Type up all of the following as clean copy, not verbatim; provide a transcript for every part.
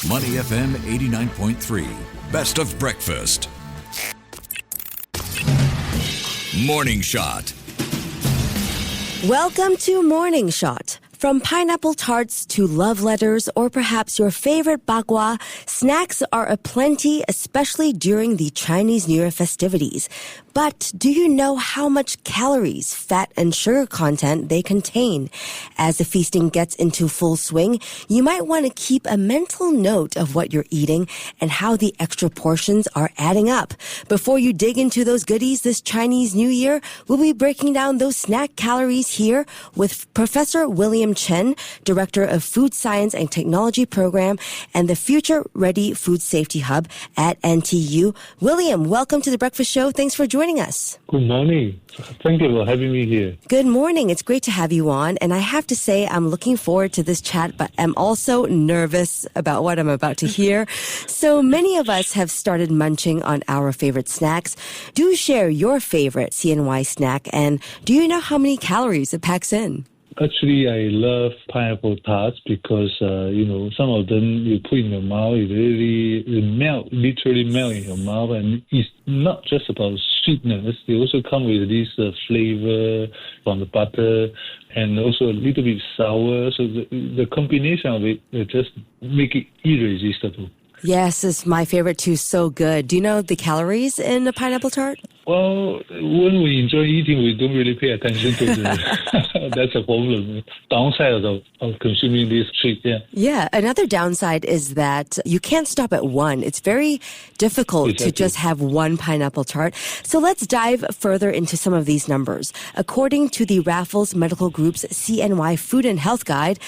Money FM 89.3. Best of breakfast. Morning Shot. Welcome to Morning Shot. From pineapple tarts to love letters or perhaps your favorite bagua, snacks are aplenty, especially during the Chinese New Year festivities. But do you know how much calories, fat, and sugar content they contain? As the feasting gets into full swing, you might want to keep a mental note of what you're eating and how the extra portions are adding up. Before you dig into those goodies this Chinese New Year, we'll be breaking down those snack calories here with Professor William Chen, Director of Food Science and Technology Program and the Future Ready Food Safety Hub at NTU. William, welcome to the Breakfast Show. Thanks for joining us. Good morning. Thank you for having me here. Good morning. It's great to have you on. And I have to say, I'm looking forward to this chat, but I'm also nervous about what I'm about to hear. So many of us have started munching on our favorite snacks. Do share your favorite CNY snack, and do you know how many calories it packs in? Actually, I love pineapple tarts because, some of them you put in your mouth, literally melt in your mouth. And it's not just about sweetness. They also come with this flavor from the butter and also a little bit sour. So the combination of it just make it irresistible. Yes, it's my favorite too. So good. Do you know the calories in a pineapple tart? Well, when we enjoy eating, we don't really pay attention to that's a problem. Downside of consuming this treat, yeah. Yeah, another downside is that you can't stop at one. It's very difficult to just have one pineapple tart. So let's dive further into some of these numbers. According to the Raffles Medical Group's CNY Food and Health Guide,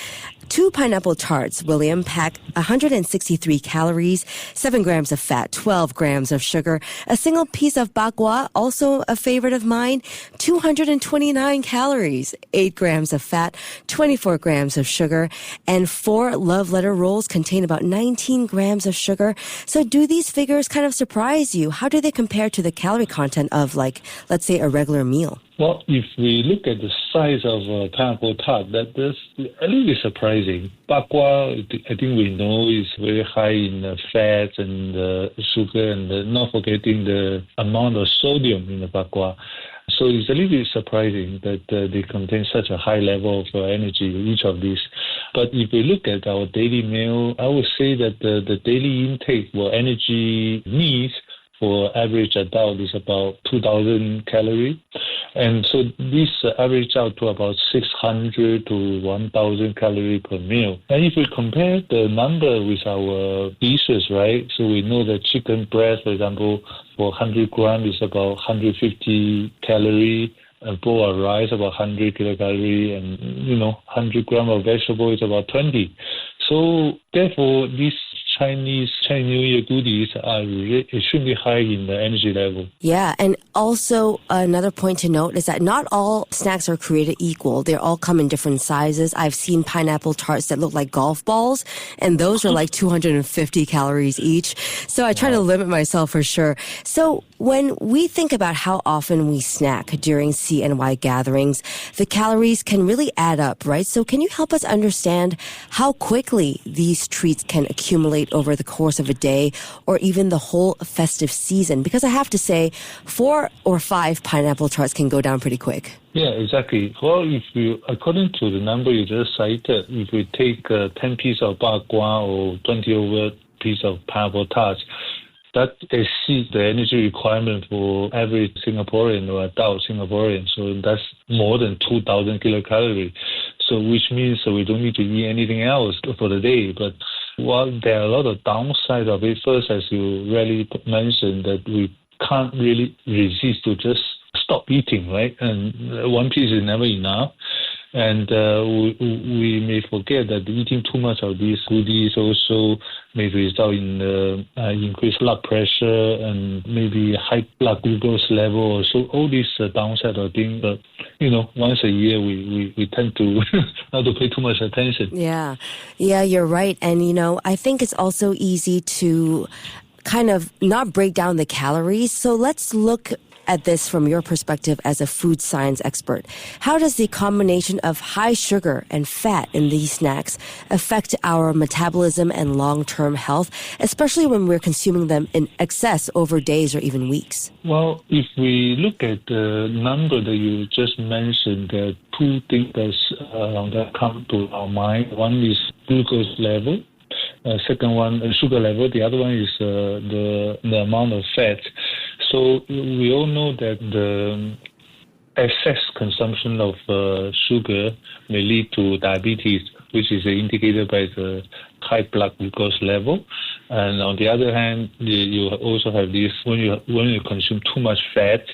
2 pineapple tarts, William, pack 163 calories, 7 grams of fat, 12 grams of sugar. A single piece of bagua, also a favorite of mine, 229 calories, 8 grams of fat, 24 grams of sugar. And 4 love letter rolls contain about 19 grams of sugar. So do these figures kind of surprise you? How do they compare to the calorie content of, like, let's say, a regular meal? Well, if we look at the size of a pineapple tart, that's a little bit surprising. Bagua, I think we know, is very high in fats and sugar, and not forgetting the amount of sodium in the bagua. So it's a little bit surprising that they contain such a high level of energy, each of these. But if we look at our daily meal, I would say that the daily intake or energy needs for average adult is about 2,000 calories. And so this average out to about 600 to 1,000 calories per meal. And if we compare the number with our dishes, right? So we know that chicken breast, for example, for 100 grams is about 150 calories. A bowl of rice about 100 kilocalories, and 100 grams of vegetable is about 20. So therefore, these Chinese New Year goodies are extremely high in the energy level. Yeah, and also another point to note is that not all snacks are created equal. They all come in different sizes. I've seen pineapple tarts that look like golf balls, and those are like 250 calories each. So I try to limit myself for sure. So when we think about how often we snack during CNY gatherings, the calories can really add up, right? So can you help us understand how quickly these treats can accumulate over the course of a day or even the whole festive season? Because I have to say, 4 or 5 pineapple tarts can go down pretty quick. Yeah, exactly. Well, according to the number you just cited, if we take 10 pieces of bagua or 20 over piece of pineapple tarts, that exceeds the energy requirement for average Singaporean or adult Singaporean. So that's more than 2,000 kilocalories. So which means we don't need to eat anything else for the day. But while there are a lot of downsides of it, first, as you really mentioned, that we can't really resist to just stop eating, right? And one piece is never enough. And we may forget that eating too much of these goodies also may result in increased blood pressure and maybe high blood glucose level. So all these downside of things, but once a year we tend to not to pay too much attention. Yeah, you're right. And I think it's also easy to kind of not break down the calories. So let's look at this from your perspective as a food science expert. How does the combination of high sugar and fat in these snacks affect our metabolism and long-term health, especially when we're consuming them in excess over days or even weeks? Well, if we look at the number that you just mentioned, there are two things that come to our mind. One is glucose level. Second one, sugar level. The other one is the amount of fat. So we all know that the excess consumption of sugar may lead to diabetes, which is indicated by the high blood glucose level. And on the other hand, you also have this, when you consume too much fat,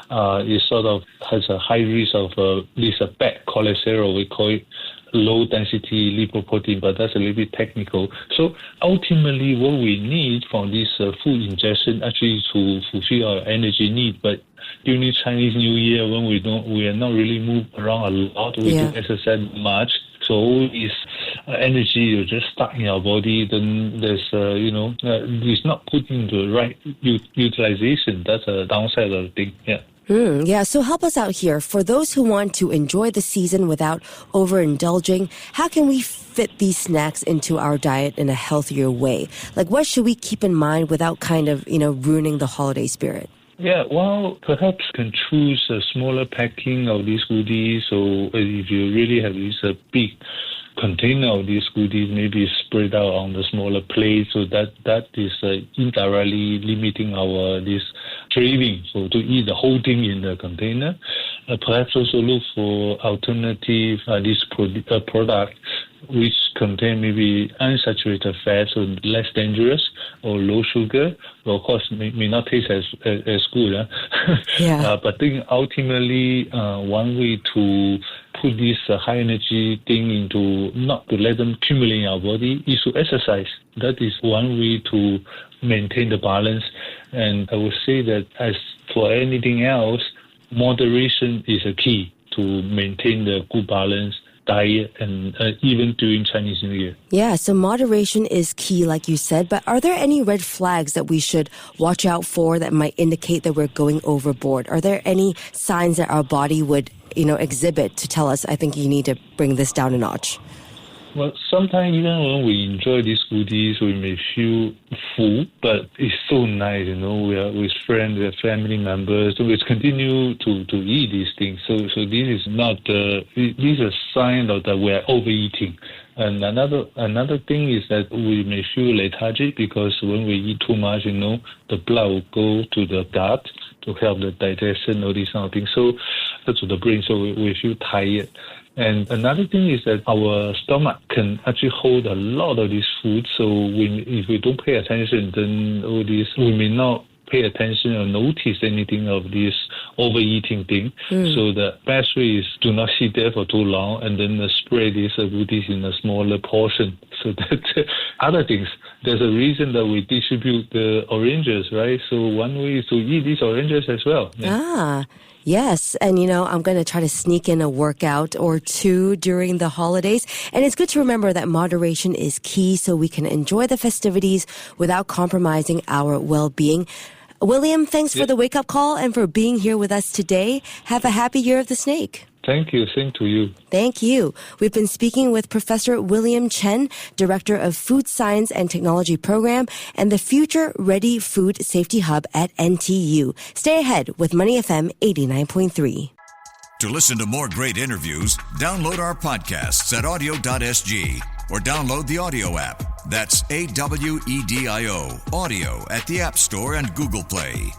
it sort of has a high risk of this bad cholesterol. We call it low density lipoprotein, but that's a little bit technical. So ultimately, what we need from this food ingestion actually to fulfill our energy need. But during Chinese New Year, when we are not really moved around a lot, we don't exercise much. So all this energy is just stuck in our body. Then there's, it's not put into the right utilization. That's a downside of the thing. Yeah. So help us out here. For those who want to enjoy the season without overindulging, how can we fit these snacks into our diet in a healthier way? Like, what should we keep in mind without kind of, ruining the holiday spirit? Yeah, well, perhaps you can choose a smaller packing of these goodies. So if you really have this big container of these goodies, maybe spread out on the smaller plate. So that is indirectly limiting this craving. So to eat the whole thing in the container. Perhaps also look for alternative product which contain maybe unsaturated fat, so less dangerous, or low sugar. Well, of course, may not taste as good. But I think ultimately, one way to put this high energy thing into, not to let them accumulate in our body, is to exercise. That is one way to maintain the balance. And I would say that as for anything else, moderation is a key to maintain the good balance diet, and even during Chinese New Year. Yeah, so moderation is key, like you said, but are there any red flags that we should watch out for that might indicate that we're going overboard? Are there any signs that our body would, exhibit to tell us, I think you need to bring this down a notch? Well, sometimes even when we enjoy these goodies, we may feel full, but it's so nice, we are with friends, we have family members, so we continue to eat these things. So this is not, this is a sign of that we are overeating. And another thing is that we may feel lethargic because when we eat too much, the blood will go to the gut to help the digestion, all these kind of things. So that's to the brain, so we feel tired. And another thing is that our stomach can actually hold a lot of this food. So if we don't pay attention, then all this, we may not pay attention or notice anything of this overeating thing. So the best way is do not sit there for too long and then spread these goodies in a smaller portion. So that other things, there's a reason that we distribute the oranges, right? So one way is to eat these oranges as well. Yeah. Yes, and I'm going to try to sneak in a workout or two during the holidays. And it's good to remember that moderation is key so we can enjoy the festivities without compromising our well-being. William, thanks for the wake-up call and for being here with us today. Have a happy Year of the Snake. Thank you. Same to you. Thank you. We've been speaking with Professor William Chen, Director of Food Science and Technology Program and the Future Ready Food Safety Hub at NTU. Stay ahead with Money FM 89.3. To listen to more great interviews, download our podcasts at audio.sg or download the audio app. That's AWEDIO, audio at the App Store and Google Play.